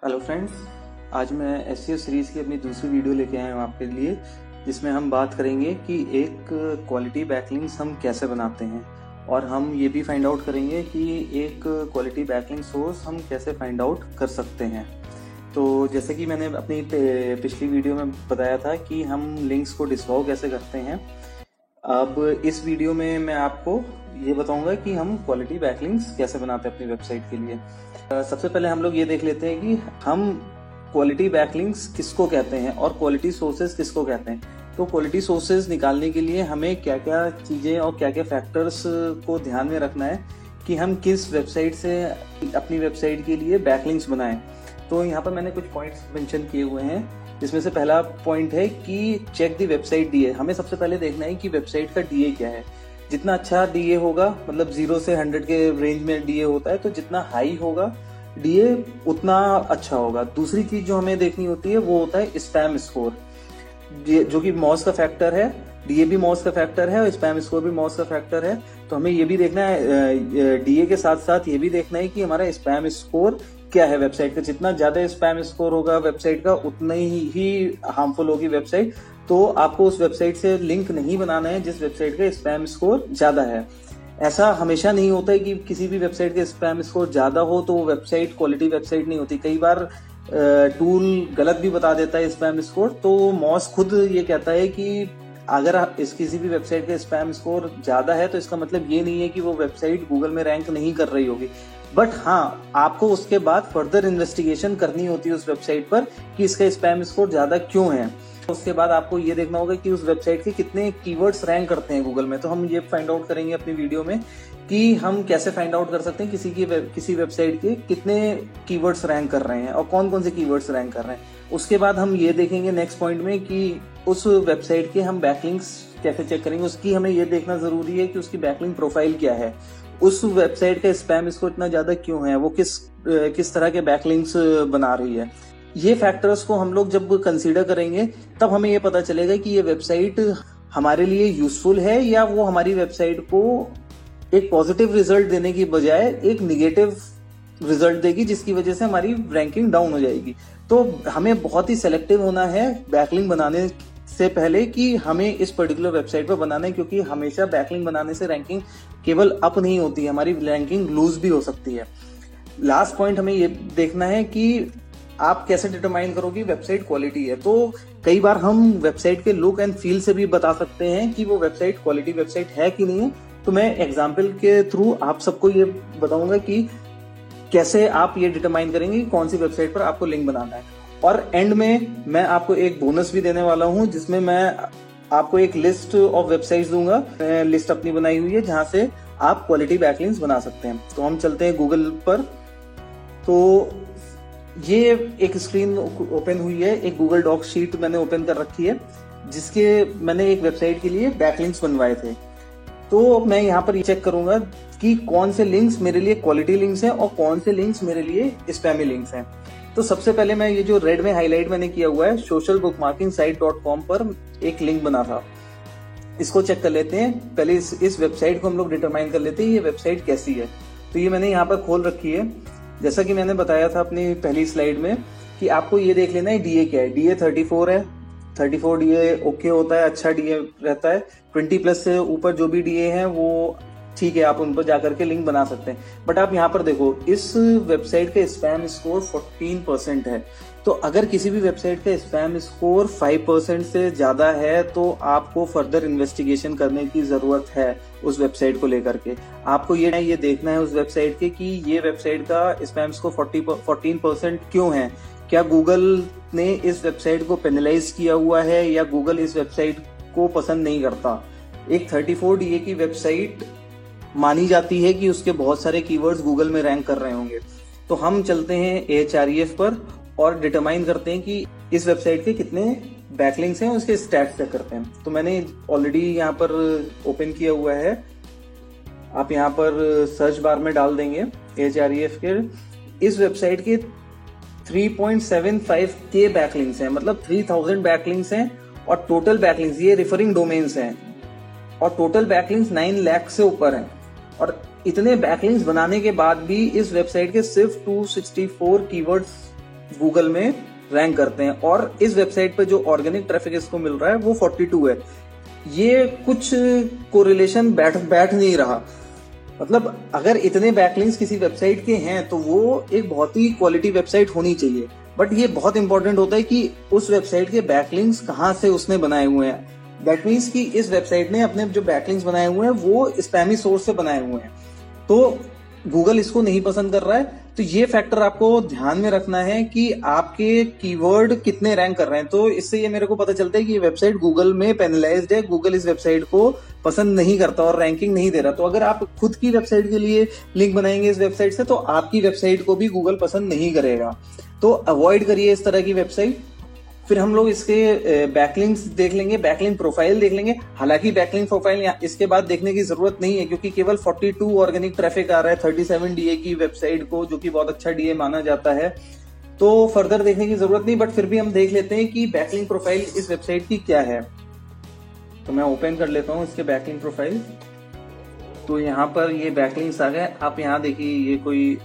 Hello friends, आज मैं SEO series की अपनी दूसरी वीडियो लेके आया हूँ आपके लिए, जिसमें हम बात करेंगे कि एक क्वालिटी बैकलिंक्स हम कैसे बनाते हैं और हम ये भी फाइंड आउट करेंगे कि एक क्वालिटी बैकलिंक सोर्स हम कैसे फाइंड आउट कर सकते हैं। तो जैसे कि मैंने अपनी पिछली वीडियो में बताया था कि हम लिंक्स को डिसअवॉव कैसे करते हैं, अब इस वीडियो में मैं आपको ये बताऊंगा कि हम क्वालिटी बैकलिंक्स कैसे बनाते हैं अपनी वेबसाइट के लिए। सबसे पहले हम लोग ये देख लेते हैं कि हम क्वालिटी बैकलिंक्स किसको कहते हैं और क्वालिटी सोर्सेज किसको कहते हैं। तो क्वालिटी सोर्सेज निकालने के लिए हमें क्या क्या चीजें और क्या क्या फैक्टर्स को ध्यान में रखना है कि हम किस वेबसाइट से अपनी वेबसाइट के लिए बैकलिंक्स बनाएं। तो यहाँ पर मैंने कुछ पॉइंट्स मेंशन किए हुए हैं, जिसमें से पहला पॉइंट है कि चेक दी वेबसाइट डीए। हमें सबसे पहले देखना है कि वेबसाइट का डीए क्या है। जितना अच्छा डीए होगा, मतलब 0 से 100 के रेंज में डीए होता है, तो जितना हाई होगा डीए उतना अच्छा होगा। दूसरी चीज जो हमें देखनी होती है वो होता है स्पैम स्कोर, जो कि मॉस का फैक्टर है। डीए भी मॉस का फैक्टर है और स्पैम स्कोर भी मॉस का फैक्टर है। तो हमें ये भी देखना है, डीए के साथ साथ ये भी देखना है कि हमारा स्पैम स्कोर क्या है वेबसाइट का। जितना ज्यादा स्पैम स्कोर होगा वेबसाइट का, उतना ही हार्मफुल होगी वेबसाइट। तो आपको उस वेबसाइट से लिंक नहीं बनाना है जिस वेबसाइट का स्पैम स्कोर ज्यादा है। ऐसा हमेशा नहीं होता है कि किसी भी वेबसाइट का स्पैम स्कोर ज्यादा हो तो वो वेबसाइट क्वालिटी वेबसाइट नहीं होती। कई बार टूल गलत भी बता देता है स्पैम स्कोर। तो मॉस खुद ये कहता है कि अगर किसी भी वेबसाइट का स्पैम स्कोर ज्यादा है तो इसका मतलब ये नहीं है कि वो वेबसाइट गूगल में रैंक नहीं कर रही होगी, बट हाँ, आपको उसके बाद फर्दर इन्वेस्टिगेशन करनी होती है उस वेबसाइट पर कि इसका स्पैम स्कोर ज्यादा क्यों है। उसके बाद आपको ये देखना होगा कि उस वेबसाइट के कितने कीवर्ड्स रैंक करते हैं गूगल में। तो हम ये फाइंड आउट करेंगे अपनी वीडियो में कि हम कैसे फाइंड आउट कर सकते हैं किसी वेबसाइट के कितने कीवर्ड्स रैंक कर रहे हैं और कौन कौन से कीवर्ड्स रैंक कर रहे हैं। उसके बाद हम ये देखेंगे नेक्स्ट पॉइंट में कि उस वेबसाइट के हम बैकलिंक्स कैसे चेक करेंगे। उसकी हमें ये देखना जरूरी है कि उसकी बैकलिंक प्रोफाइल क्या है, उस वेबसाइट का स्पैम स्कोर इतना ज्यादा क्यों है, वो किस तरह के बैकलिंक्स बना रही है। ये फैक्टर्स को हम लोग जब कंसीडर करेंगे तब हमें ये पता चलेगा कि ये वेबसाइट हमारे लिए यूजफुल है या वो हमारी वेबसाइट को एक पॉजिटिव रिजल्ट देने की बजाय एक निगेटिव रिजल्ट देगी, जिसकी वजह से हमारी रैंकिंग डाउन हो जाएगी। तो हमें बहुत ही सेलेक्टिव होना है बैकलिंक बनाने से पहले कि हमें इस पर्टिकुलर वेबसाइट पर बनाना है, क्योंकि हमेशा बैकलिंक बनाने से रैंकिंग केवल अप नहीं होती है, हमारी रैंकिंग लूज भी हो सकती है। लास्ट पॉइंट हमें ये देखना है कि आप कैसे डिटरमाइन करो कि वेबसाइट क्वालिटी है। तो कई बार हम वेबसाइट के लुक एंड फील से भी बता सकते हैं कि वो वेबसाइट क्वालिटी वेबसाइट है कि नहीं है। तो मैं एग्जाम्पल के थ्रू आप सबको ये बताऊंगा कि कैसे आप ये डिटरमाइन करेंगे कि कौन सी वेबसाइट पर आपको लिंक बनाना है। और एंड में मैं आपको एक बोनस भी देने वाला हूं, जिसमें मैं आपको एक लिस्ट ऑफ वेबसाइट्स दूंगा। मैं लिस्ट अपनी बनाई हुई है जहां से आप क्वालिटी बैकलिंक्स बना सकते हैं। तो हम चलते हैं गूगल पर। तो ये एक स्क्रीन ओपन हुई है, एक गूगल डॉक शीट मैंने ओपन कर रखी है, जिसके मैंने एक वेबसाइट के लिए बैकलिंक्स बनवाए थे। तो मैं यहाँ पर चेक करूंगा कि कौन से लिंक्स मेरे लिए क्वालिटी लिंक्स हैं और कौन से लिंक्स मेरे लिए स्पैमी लिंक्स हैं। तो सबसे पहले मैं ये जो रेड में हाईलाइट मैंने किया हुआ है, सोशल बुकमार्किंग साइट.com पर एक लिंक बना था, इसको चेक कर लेते हैं। पहले इस वेबसाइट को हम लोग डिटरमाइन कर लेते हैं ये वेबसाइट कैसी है। तो ये मैंने यहाँ पर खोल रखी है। जैसा कि मैंने बताया था अपनी पहली स्लाइड में कि आपको ये देख लेना है डीए क्या है। डीए 34 है। 34 डीए ओके होता है, अच्छा डीए रहता है। 20+ से ऊपर जो भी डीए है वो ठीक है, आप उन पर जाकर के लिंक बना सकते हैं। बट आप यहाँ पर देखो, इस वेबसाइट का स्पैम स्कोर 14% है। तो अगर किसी भी वेबसाइट का स्पैम स्कोर 5% से ज्यादा है तो आपको फर्दर इन्वेस्टिगेशन करने की जरूरत है उस वेबसाइट को लेकर के। आपको ये देखना है उस वेबसाइट के कि ये वेबसाइट का स्पैम स्कोर 14% क्यों है। क्या गूगल ने इस वेबसाइट को पेनलाइज किया हुआ है या गूगल इस वेबसाइट को पसंद नहीं करता। एक 34 डीए की वेबसाइट मानी जाती है कि उसके बहुत सारे कीवर्ड्स गूगल में रैंक कर रहे होंगे। तो हम चलते हैं AHREF पर और डिटरमाइन करते हैं कि इस वेबसाइट के कितने बैकलिंक्स हैं, उसके स्टैट्स चेक करते हैं। तो मैंने ऑलरेडी यहाँ पर ओपन किया हुआ है, आप यहाँ पर सर्च बार में डाल देंगे AHREF के। इस वेबसाइट के 3.75K बैकलिंक्स हैं, मतलब 3000 बैकलिंक्स हैं। और टोटल बैकलिंक्स, ये रिफरिंग डोमेन्स हैं, और टोटल बैकलिंक्स 9 लाख से ऊपर हैं। और इतने बैकलिंक्स बनाने के बाद भी इस वेबसाइट के सिर्फ 264 कीवर्ड्स गूगल में रैंक करते हैं, और इस वेबसाइट पे जो ऑर्गेनिक ट्रैफिक इसको मिल रहा है वो 42 है। ये कुछ कोरिलेशन बैठ नहीं रहा। मतलब अगर इतने बैकलिंक्स किसी वेबसाइट के हैं तो वो एक बहुत ही क्वालिटी वेबसाइट होनी चाहिए, बट ये बहुत इंपॉर्टेंट होता है कि उस वेबसाइट के बैकलिंक्स कहाँ से उसने बनाए हुए हैं। दैट मीन्स कि इस वेबसाइट ने अपने जो बैकलिंक्स बनाए हुए हैं वो स्पैमी सोर्स से बनाए हुए हैं, तो गूगल इसको नहीं पसंद कर रहा है। तो ये फैक्टर आपको ध्यान में रखना है कि आपके कीवर्ड कितने रैंक कर रहे हैं। तो इससे ये मेरे को पता चलता है कि ये वेबसाइट गूगल में पेनलाइज्ड है, गूगल इस वेबसाइट को पसंद नहीं करता और रैंकिंग नहीं दे रहा। तो अगर आप खुद की वेबसाइट के लिए लिंक बनाएंगे इस वेबसाइट से तो आपकी वेबसाइट को भी गूगल पसंद नहीं करेगा। तो अवॉइड करिए इस तरह की वेबसाइट। फिर हम लोग इसके बैकलिंक्स देख लेंगे, बैकलिंक प्रोफाइल देख लेंगे। हालांकि बैकलिंक प्रोफाइल इसके बाद देखने की जरूरत नहीं है, क्योंकि केवल 42 ऑर्गेनिक ट्रैफिक आ रहा है 37 डीए की वेबसाइट को, जो कि बहुत अच्छा डीए माना जाता है। तो फर्दर देखने की जरूरत नहीं, बट फिर भी हम देख लेते हैं कि बैकलिंक प्रोफाइल इस वेबसाइट की क्या है। तो मैं ओपन कर लेता हूँ इसके बैकलिंक प्रोफाइल। तो यहाँ पर ये बैकलिंक्स आ गए। आप यहाँ देखिए, ये कोई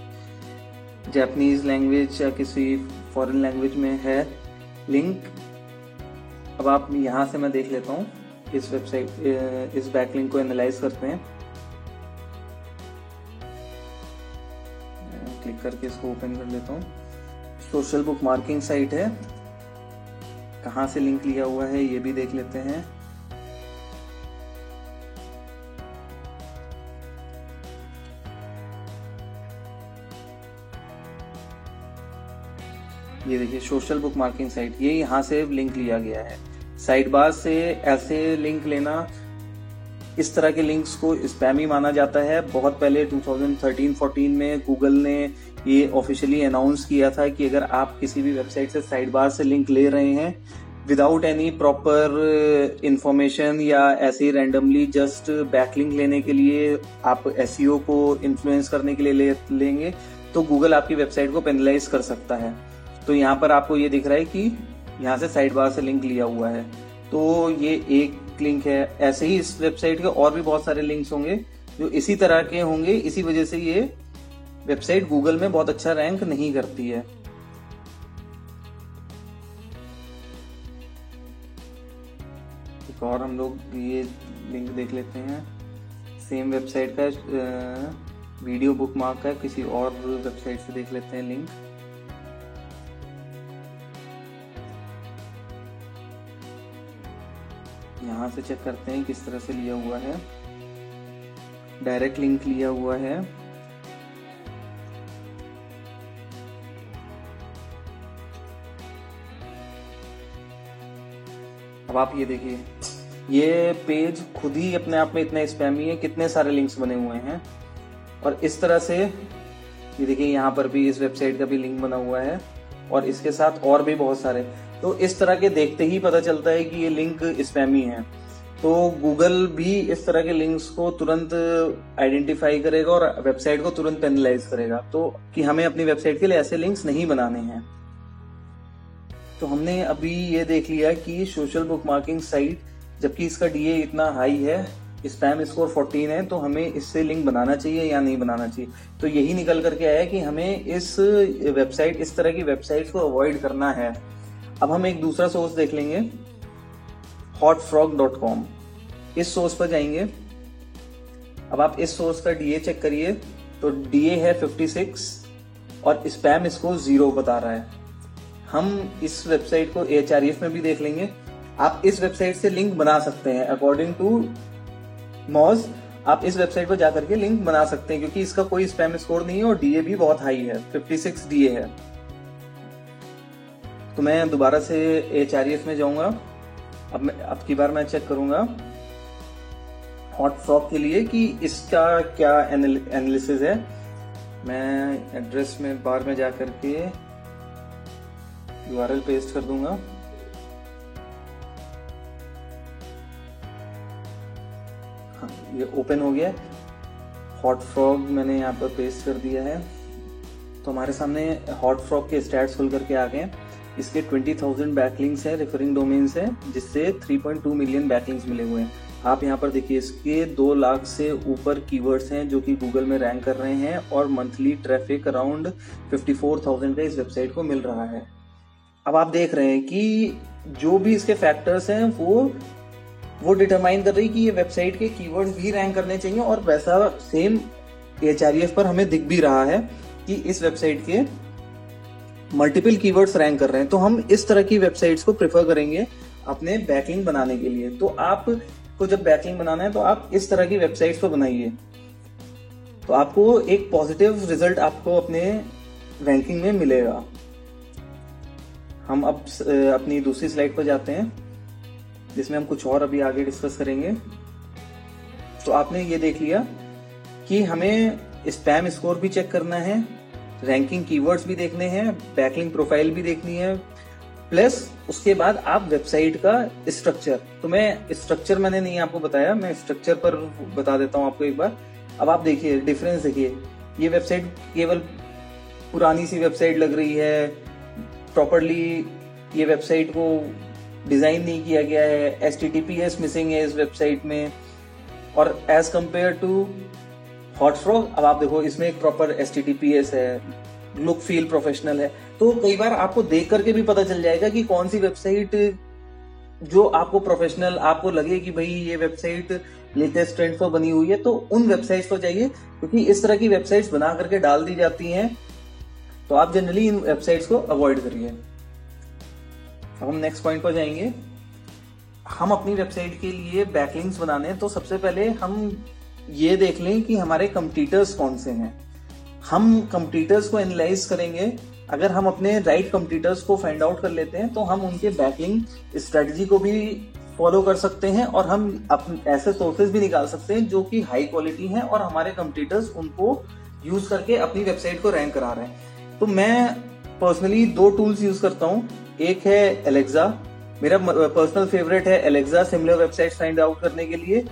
जापानीज लैंग्वेज या किसी फॉरेन लैंग्वेज में है लिंक। अब आप यहाँ से मैं देख लेता हूँ इस वेबसाइट, इस बैकलिंक को एनालाइज करते हैं। क्लिक करके इसको ओपन कर लेता हूँ। सोशल बुक मार्किंग साइट है, कहाँ से लिंक लिया हुआ है ये भी देख लेते हैं। ये देखिए सोशल बुक मार्किंग साइट, ये यहाँ से लिंक लिया गया है। साइड बार से ऐसे लिंक लेना, इस तरह के लिंक्स को स्पैमी माना जाता है। बहुत पहले 2013-14 में गूगल ने ये ऑफिशियली अनाउंस किया था कि अगर आप किसी भी वेबसाइट से साइड बार से लिंक ले रहे हैं विदाउट एनी प्रॉपर इंफॉर्मेशन या ऐसे ही रैंडमली जस्ट बैकलिंक लेने के लिए आप एसईओ को इन्फ्लुएंस करने के लिए लेंगे, तो गूगल आपकी वेबसाइट को पेनलाइज कर सकता है। तो यहाँ पर आपको ये दिख रहा है कि यहाँ से साइड बार से लिंक लिया हुआ है, तो ये एक लिंक है। ऐसे ही इस वेबसाइट के और भी बहुत सारे लिंक्स होंगे जो इसी तरह के होंगे। इसी वजह से ये वेबसाइट गूगल में बहुत अच्छा रैंक नहीं करती है। एक और हम लोग ये लिंक देख लेते हैं, सेम वेबसाइट का वीडियो बुकमार्क का किसी और वेबसाइट से देख लेते हैं लिंक। यहाँ से चेक करते हैं किस तरह से लिया हुआ है। डायरेक्ट लिंक लिया हुआ है। अब आप ये देखिए, ये पेज खुद ही अपने आप में इतना स्पैमी है, कितने सारे लिंक्स बने हुए हैं। और इस तरह से ये देखिए, यहाँ पर भी इस वेबसाइट का भी लिंक बना हुआ है और इसके साथ और भी बहुत सारे। तो इस तरह के देखते ही पता चलता है कि ये लिंक स्पैमी है। तो गूगल भी इस तरह के लिंक्स को तुरंत आइडेंटिफाई करेगा और वेबसाइट को तुरंत पेनलाइज करेगा, तो कि हमें अपनी वेबसाइट के लिए ऐसे लिंक्स नहीं बनाने हैं। तो हमने अभी ये देख लिया कि सोशल बुक मार्किंग साइट, जबकि इसका डीए इतना हाई है, स्पैम स्कोर 14 है, तो हमें इससे लिंक बनाना चाहिए या नहीं बनाना चाहिए। तो यही निकल करके आया कि हमें इस वेबसाइट, इस तरह की वेबसाइट को अवॉइड करना है। अब हम एक दूसरा सोर्स देख लेंगे, hotfrog.com। इस सोर्स पर जाएंगे। अब आप इस सोर्स का डीए चेक करिए, तो डीए है 56 और स्पैम स्कोर 0 बता रहा है। हम इस वेबसाइट को एचआरएफ में भी देख लेंगे। आप इस वेबसाइट से लिंक बना सकते हैं, अकॉर्डिंग टू मॉज आप इस वेबसाइट पर जाकर के लिंक बना सकते हैं, क्योंकि इसका कोई स्पैम स्कोर नहीं है और डीए भी बहुत हाई है, 56 डीए है। तो मैं दोबारा से एचआरएफ में जाऊंगा। अब की बार मैं चेक करूंगा हॉटफ्रॉग के लिए कि इसका क्या एनालिसिस है। मैं एड्रेस में बार में जाकर के यूआरएल पेस्ट कर दूंगा। हाँ, ये ओपन हो गया। हॉटफ्रॉग मैंने यहाँ पर पेस्ट कर दिया है। तो हमारे सामने हॉटफ्रॉग के स्टैट्स खुल करके आ गए। इसके 20,000 बैकलिंक्स है, रेफरिंग डोमेन्स है, जिससे 3.2 मिलियन बैकलिंक्स मिले हुए हैं। आप यहाँ पर देखिए इसके 2 लाख से ऊपर कीवर्ड्स हैं जो कि गूगल में रैंक कर रहे हैं और मंथली ट्रैफिक अराउंड 54,000 का इस वेबसाइट को मिल रहा है। अब आप देख रहे हैं कि जो भी इसके फैक्टर्स हैं वो डिटरमाइन कर रही है कि ये वेबसाइट के कीवर्ड्स भी रैंक करने चाहिए, और वैसा सेम Ahref पर हमें दिख भी रहा है कि इस वेबसाइट के मल्टीपल कीवर्ड्स रैंक कर रहे हैं। तो हम इस तरह की वेबसाइट्स को प्रेफर करेंगे अपने बैकलिंक बनाने के लिए। तो आपको जब बैकलिंक बनाना है तो आप इस तरह की वेबसाइट्स को बनाइए, तो आपको एक पॉजिटिव रिजल्ट आपको अपने रैंकिंग में मिलेगा। हम अब अपनी दूसरी स्लाइड पर जाते हैं जिसमें हम कुछ और अभी आगे डिस्कस करेंगे। तो आपने ये देख लिया कि हमें स्पैम स्कोर भी चेक करना है, रैंकिंग कीवर्ड्स भी देखने हैं, बैकलिंक प्रोफाइल भी देखनी है, प्लस उसके बाद आप वेबसाइट का स्ट्रक्चर। तो मैं स्ट्रक्चर मैंने नहीं आपको बताया, मैं स्ट्रक्चर पर बता देता हूं आपको एक बार। अब आप देखिए डिफरेंस, देखिए ये वेबसाइट केवल पुरानी सी वेबसाइट लग रही है, प्रॉपरली ये वेबसाइट को डिजाइन नहीं किया गया है, HTTPS मिसिंग है इस वेबसाइट में। और एज कंपेयर टू हॉटफ्रॉग, अब आप देखो इसमें एक प्रॉपर HTTPS है, लुक फील प्रोफेशनल है। तो कई बार आपको देख करके भी पता चल जाएगा कि कौन सी वेबसाइट जो आपको प्रोफेशनल आपको लगे कि भाई ये वेबसाइट लेटेस्ट ट्रेंड पर बनी हुई है, तो उन वेबसाइट्स को चाहिए, क्योंकि इस तरह की वेबसाइट्स बना करके डाल दी जाती हैं। तो आप जनरली इन वेबसाइट्स को अवॉइड करिए। अब हम नेक्स्ट पॉइंट पर जाएंगे। हम अपनी वेबसाइट के लिए बैकलिंक्स बनाने हैं, तो सबसे पहले हम ये देख लें कि हमारे कंपटीटर्स कौन से हैं। हम कंपटीटर्स को एनालाइज करेंगे। अगर हम अपने राइट कंपटीटर्स को फाइंड आउट कर लेते हैं तो हम उनके बैकलिंक स्ट्रेटजी को भी फॉलो कर सकते हैं, और हम ऐसे सोर्सेज भी निकाल सकते हैं जो कि हाई क्वालिटी हैं और हमारे कंपटीटर्स उनको यूज करके अपनी वेबसाइट को रैंक करा रहे हैं। तो मैं पर्सनली 2 टूल्स यूज करता हूँ। एक है एलेक्सा, मेरा पर्सनल फेवरेट है Alexa similar website find out करने के लिए।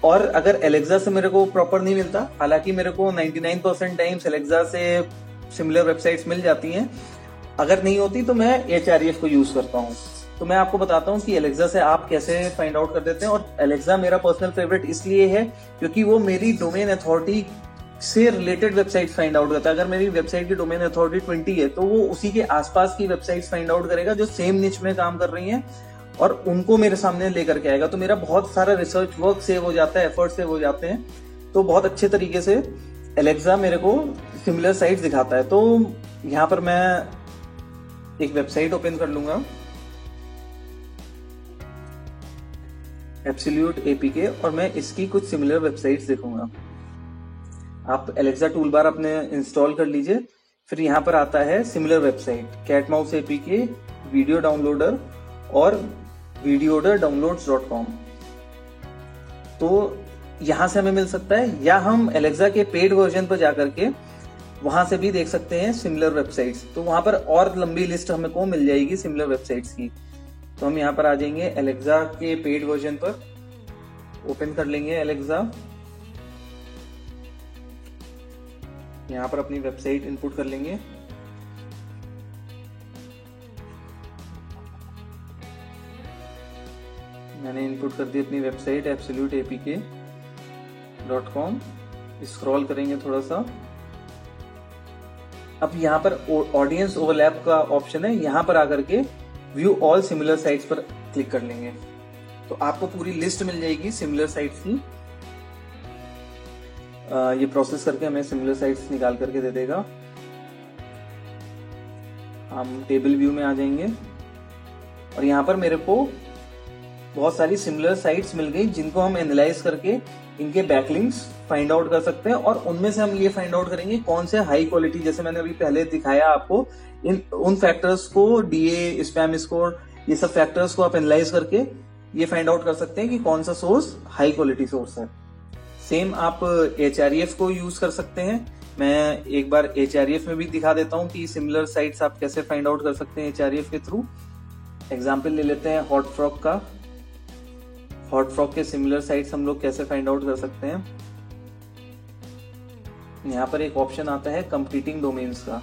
और अगर एलेक्सा से मेरे को प्रॉपर नहीं मिलता, हालांकि मेरे को 99% टाइम्स एलेक्सा से सिमिलर वेबसाइट्स मिल जाती हैं, अगर नहीं होती तो मैं Ahref को यूज करता हूँ। तो मैं आपको बताता हूँ कि एलेक्सा से आप कैसे फाइंड आउट कर देते हैं। और एलेक्सा मेरा पर्सनल फेवरेट इसलिए है क्योंकि वो मेरी डोमेन अथॉरिटी से रिलेटेड वेबसाइट फाइंड आउट करता है। अगर मेरी वेबसाइट की डोमेन अथॉरिटी 20 है तो वो उसी के आसपास की वेबसाइट्स फाइंड आउट करेगा जो सेम निच में काम कर रही हैं, और उनको मेरे सामने लेकर के आएगा। तो मेरा बहुत सारा रिसर्च वर्क सेव हो जाता है, एफर्ट सेव हो जाते हैं। तो बहुत अच्छे तरीके से एलेक्सा मेरे को सिमिलर साइट्स दिखाता है। तो यहाँ पर मैं एक वेबसाइट ओपन कर लूंगा, एब्सोल्यूट APK, और मैं इसकी कुछ सिमिलर वेबसाइट्स देखूंगा। आप एलेक्सा टूल बार अपने इंस्टॉल कर लीजिए। फिर यहाँ पर आता है similar website, Catmouse APK, video downloader और videodownloads.com। तो यहां से हमें मिल सकता है, या हम एलेक्सा के पेड वर्जन पर जाकर के वहां से भी देख सकते हैं सिमिलर वेबसाइट्स। तो वहां पर और लंबी लिस्ट हमको मिल जाएगी सिमिलर वेबसाइट्स की। तो हम यहाँ पर आ जाएंगे एलेक्सा के पेड वर्जन पर, ओपन कर लेंगे एलेक्सा। यहाँ पर अपनी वेबसाइट इनपुट कर लेंगे। मैंने इनपुट कर दी अपनी वेबसाइट absoluteapk.com। स्क्रॉल करेंगे थोड़ा सा। अब यहाँ पर ऑडियंस ओवरलैप का ऑप्शन है, यहाँ पर आकर के व्यू ऑल सिमिलर साइट्स पर क्लिक कर लेंगे तो आपको पूरी लिस्ट मिल जाएगी सिमिलर साइट्स की। ये प्रोसेस करके हमें सिमिलर साइट्स निकाल करके दे देगा। हम टेबल व्यू में आ जाएंगे और यहाँ पर मेरे को बहुत सारी सिमिलर साइट्स मिल गई जिनको हम एनालाइज करके इनके बैकलिंक्स फाइंड आउट कर सकते हैं, और उनमें से हम ये फाइंड आउट करेंगे कौन से हाई क्वालिटी, जैसे मैंने अभी पहले दिखाया आपको, उन फैक्टर्स को DA, स्पैम स्कोर, ये सब फैक्टर्स को आप एनालाइज करके ये फाइंड आउट कर सकते हैं कि कौन सा सोर्स हाई क्वालिटी सोर्स है। सेम आप Ahref को यूज कर सकते हैं। मैं एक बार Ahref में भी दिखा देता हूँ कि सिमिलर साइट्स आप कैसे फाइंड आउट कर सकते हैं Ahref के थ्रू। एग्जाम्पल ले लेते हैं हॉटफ्रॉग का। हॉटफ्रॉग के सिमिलर साइट्स हम लोग कैसे फाइंड आउट कर सकते हैं। यहाँ पर एक ऑप्शन आता है कंपीटिंग डोमेन्स का,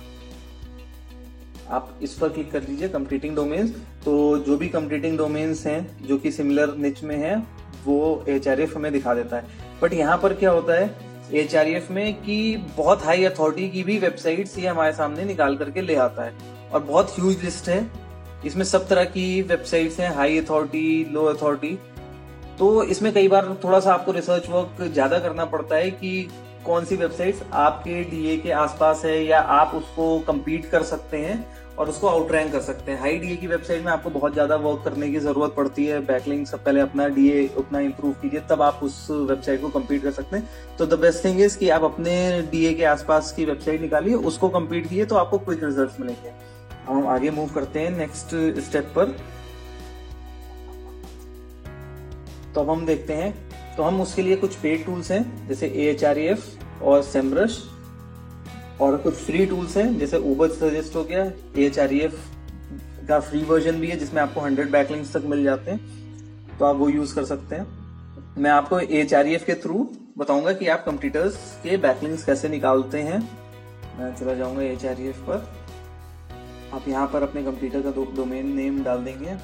आप इस पर क्लिक कर लीजिए कंपीटिंग डोमेन्स। तो जो भी कंपीटिंग डोमेन्स हैं जो कि सिमिलर निच में है वो Ahref हमें दिखा देता है। बट यहाँ पर क्या होता है Ahref में कि बहुत हाई अथॉरिटी की भी वेबसाइट्स ये हमारे सामने निकाल करके ले आता है और बहुत ह्यूज लिस्ट है। इसमें सब तरह की वेबसाइट्स हैं, हाई अथॉरिटी, लो अथॉरिटी। तो इसमें कई बार थोड़ा सा आपको रिसर्च वर्क ज्यादा करना पड़ता है कि कौन सी वेबसाइट्स आपके डीए के आसपास है या आप उसको compete कर सकते हैं और उसको आउटरैंक कर सकते हैं। हाई डीए की वेबसाइट में आपको बहुत ज्यादा वर्क करने की जरूरत पड़ती है। बैकलिंक सब पहले अपना डीए उतना इंप्रूव कीजिए, तब आप उस वेबसाइट को compete कर सकते हैं। तो द बेस्ट थिंग इज कि आप अपने डीए के आसपास की वेबसाइट निकालिए, उसको compete कीजिए, तो आपको क्विक रिजल्ट मिलेंगे। हम आगे मूव करते हैं नेक्स्ट स्टेप पर। तो अब हम देखते हैं, तो हम उसके लिए कुछ पेड टूल्स हैं जैसे Ahref और SEMrush, और कुछ फ्री टूल्स हैं जैसे Uber सजेस्ट हो गया। Ahref का फ्री वर्जन भी है जिसमें आपको 100 बैकलिंक्स तक मिल जाते हैं, तो आप वो यूज कर सकते हैं। मैं आपको Ahref के थ्रू बताऊंगा कि आप कंप्यूटर्स के बैकलिंक्स कैसे निकालते हैं। मैं चला जाऊंगा Ahref पर। आप यहाँ पर अपने कंप्यूटर का डोमेन नेम डाल देंगे।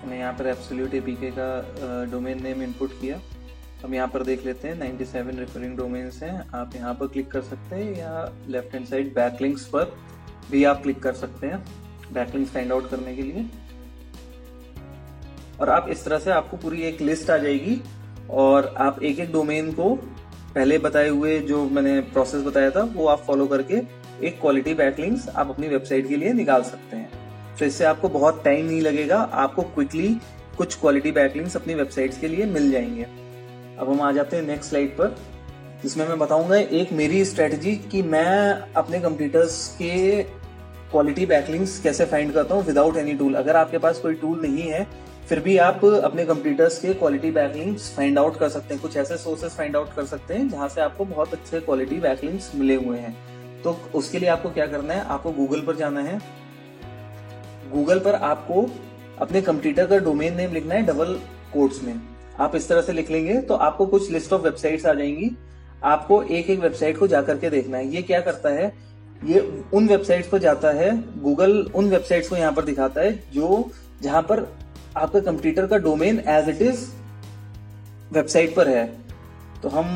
मैंने यहाँ पर एब्सोल्यूट एपीके का डोमेन नेम इनपुट किया। हम यहाँ पर देख लेते हैं 97 रेफरिंग डोमेन्स हैं। आप यहाँ पर क्लिक कर सकते हैं या लेफ्ट हैंड साइड बैकलिंक्स पर भी आप क्लिक कर सकते हैं बैकलिंक्स फाइंड आउट करने के लिए। और आप इस तरह से आपको पूरी एक लिस्ट आ जाएगी और आप एक एक डोमेन को पहले बताए हुए जो मैंने प्रोसेस बताया था वो आप फॉलो करके एक क्वालिटी बैकलिंक्स आप अपनी वेबसाइट के लिए निकाल सकते हैं। तो इससे आपको बहुत टाइम नहीं लगेगा, आपको क्विकली कुछ क्वालिटी बैकलिंक्स अपनी वेबसाइट्स के लिए मिल जाएंगे। अब हम आ जाते हैं नेक्स्ट स्लाइड पर, जिसमें मैं बताऊंगा एक मेरी स्ट्रेटजी कि मैं अपने कंप्यूटर्स के क्वालिटी बैकलिंक्स कैसे फाइंड करता हूँ विदाउट एनी टूल। अगर आपके पास कोई टूल नहीं है फिर भी आप अपने कंप्यूटर्स के क्वालिटी बैकलिंक्स फाइंड आउट कर सकते हैं। कुछ ऐसे सोर्सेस फाइंड आउट कर सकते हैं जहां से आपको बहुत अच्छे क्वालिटी बैकलिंक्स मिले हुए हैं। तो उसके लिए आपको क्या करना है, आपको गूगल पर जाना है। गूगल पर आपको अपने कंप्यूटर का डोमेन नेम लिखना है डबल कोट्स में। आप इस तरह से लिख लेंगे तो आपको कुछ लिस्ट ऑफ वेबसाइट्स आ जाएंगी। आपको एक एक वेबसाइट को जाकर के देखना है। ये क्या करता है, ये उन वेबसाइट्स पर जाता है, गूगल उन वेबसाइट्स को यहाँ पर दिखाता है जो जहां पर आपका कंप्यूटर का domain as it is website पर है। तो हम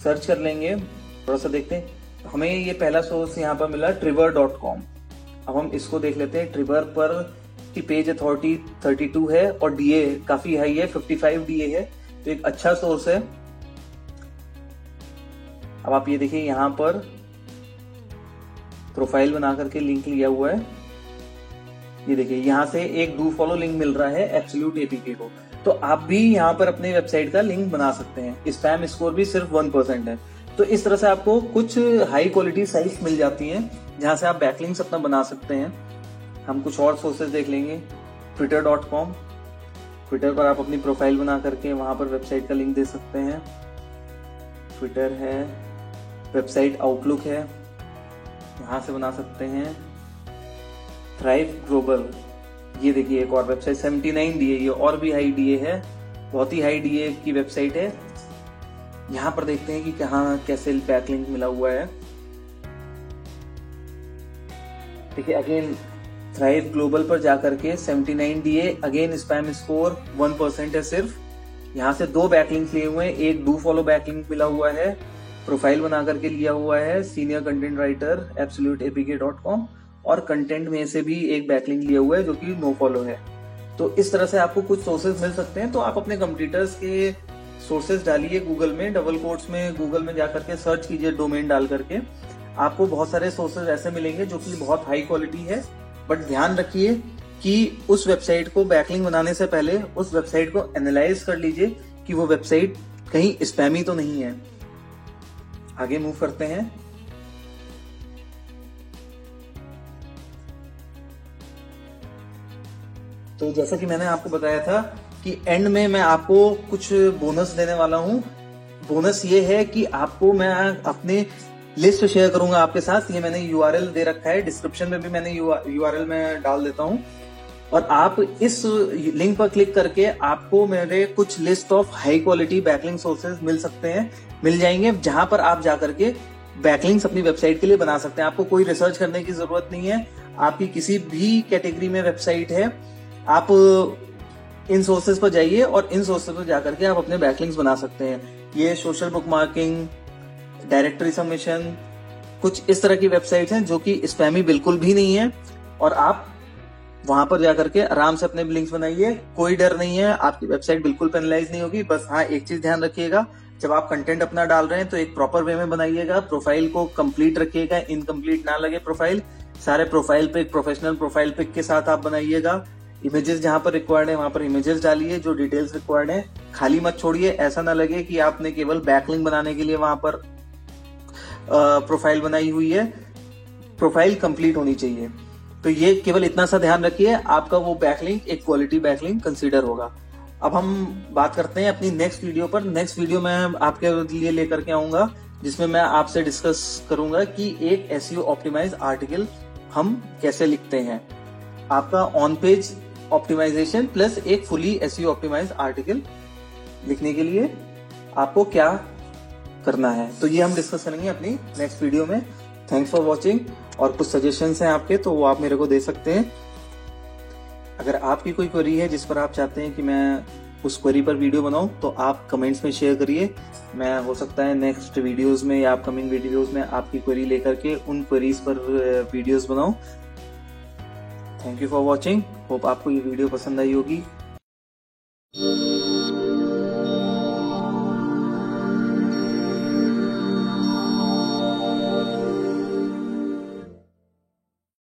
सर्च कर लेंगे, थोड़ा सा देखते हैं। हमें ये पहला सोर्स यहाँ पर मिला triver.com। अब हम इसको देख लेते हैं। ट्रिवर पर की पेज अथॉरिटी 32 है और डीए काफी हाई है, 55 डीए है, तो एक अच्छा सोर्स है। अब आप ये देखिए यहाँ पर प्रोफाइल बना करके लिंक लिया हुआ है। ये देखिए यहाँ से एक डू फॉलो लिंक मिल रहा है एब्सोल्यूट एपीके को। तो आप भी यहाँ पर अपने वेबसाइट का लिंक बना सकते हैं। स्पैम स्कोर भी सिर्फ 1% है। तो इस तरह से आपको कुछ हाई क्वालिटी साइट्स मिल जाती हैं जहां से आप बैकलिंक्स अपना बना सकते हैं। हम कुछ और सोर्सेज देख लेंगे। twitter.com, ट्विटर पर आप अपनी प्रोफाइल बना करके वहां पर वेबसाइट का लिंक दे सकते हैं। ट्विटर है, वेबसाइट आउटलुक है, यहाँ से बना सकते हैं। थ्राइव ग्लोबल, ये देखिए एक और वेबसाइट 79 डीए, ये और भी हाई डीए है, बहुत ही हाई डीए की वेबसाइट है। यहाँ पर देखते हैं कि कहाँ कैसे बैकलिंक मिला हुआ है। देखिए अगेन थ्राइव ग्लोबल पर जाकर के 79 डीए, अगेन स्पैम स्कोर 1% है सिर्फ। यहाँ से 2 बैकलिंक लिए हुए हैं। एक डू फॉलो बैकलिंक मिला हुआ है, प्रोफाइल बना करके लिया हुआ है, सीनियर कंटेंट राइटर absoluteapk.com, और कंटेंट में से भी एक बैकलिंक लिया हुआ है जो कि नो फॉलो है। तो इस तरह से आपको कुछ सोर्सेज मिल सकते हैं। तो आप अपने कंप्यूटर्स के सोर्सेज डालिए गूगल में, डबल कोट्स में गूगल में जाकर के सर्च कीजिए डोमेन डाल करके। आपको बहुत सारे सोर्सेज ऐसे मिलेंगे जो कि बहुत हाई क्वालिटी है। बट ध्यान रखिए कि उस वेबसाइट को बैकलिंक बनाने से पहले उस वेबसाइट को एनालाइज कर लीजिए कि वो वेबसाइट कहीं स्पैमी तो नहीं है। आगे मूव करते हैं। तो जैसा कि मैंने आपको बताया था कि एंड में मैं आपको कुछ बोनस देने वाला हूं। बोनस ये है कि आपको मैं अपने लिस्ट शेयर करूंगा आपके साथ। ये मैंने यूआरएल दे रखा है, डिस्क्रिप्शन में भी मैंने यूआरएल में डाल देता हूं, और आप इस लिंक पर क्लिक करके आपको मेरे कुछ list of high quality backlink sources मिल जाएंगे, जहां पर आप जाकर के बैकलिंक्स अपनी वेबसाइट के लिए बना सकते हैं। आपको कोई रिसर्च करने की जरूरत नहीं है। आपकी किसी भी कैटेगरी में वेबसाइट है, आप इन सोर्सेज पर जाइए और इन सोर्सेज पर जाकर के आप अपने बैकलिंक्स बना सकते हैं। ये social book marking, directory submission, कुछ इस तरह की वेबसाइट्स हैं जो कि स्पैमी बिल्कुल भी नहीं है, और आप वहां पर जाकर के आराम से अपने लिंक्स बनाइए। कोई डर नहीं है, आपकी वेबसाइट बिल्कुल पेनलाइज नहीं होगी। बस हाँ, एक चीज ध्यान रखिएगा, जब आप कंटेंट अपना डाल रहे हैं तो एक प्रॉपर वे में बनाइएगा। प्रोफाइल को कंप्लीट रखिएगा, इनकम्प्लीट ना लगे प्रोफाइल। सारे profile pic professional profile pic के साथ आप बनाइएगा। इमेजेस जहां पर रिक्वायर्ड है वहां पर इमेजेस डालिए, जो डिटेल्स रिक्वायर्ड है खाली मत छोड़िए। ऐसा ना लगे कि आपने केवल बैकलिंक बनाने के लिए वहां पर प्रोफाइल बनाई हुई है। प्रोफाइल कंप्लीट होनी चाहिए। तो ये केवल इतना सा ध्यान रखिए, आपका वो बैकलिंक एक क्वालिटी बैकलिंक कंसीडर होगा। अब हम बात करते हैं अपनी नेक्स्ट वीडियो पर। नेक्स्ट वीडियो मैं आपके लिए लेकर के आऊंगा जिसमें मैं आपसे डिस्कस करूंगा कि एक एसईओ ऑप्टिमाइज आर्टिकल हम कैसे लिखते हैं। आपका ऑन पेज ऑप्टिमाइजेशन प्लस एक फुली एसईओ ऑप्टिमाइज आर्टिकल लिखने के लिए आपको क्या करना है, तो ये हम डिस्कस करेंगे अपनी नेक्स्ट वीडियो में। Thanks for watching. और कुछ सजेशंस हैं आपके तो वो आप मेरे को दे सकते हैं। अगर आपकी कोई क्वेरी है जिस पर आप चाहते हैं कि मैं उस क्वेरी पर वीडियो बनाऊं तो आप कमेंट्स में शेयर करिए। मैं हो सकता है नेक्स्ट वीडियोस में या अपकमिंग वीडियोस में आपकी क्वेरी लेकर के उन क्वेरीज पर वीडियोस बनाऊं। Thank you for watching. Hope आपको ये वीडियो पसंद आई होगी।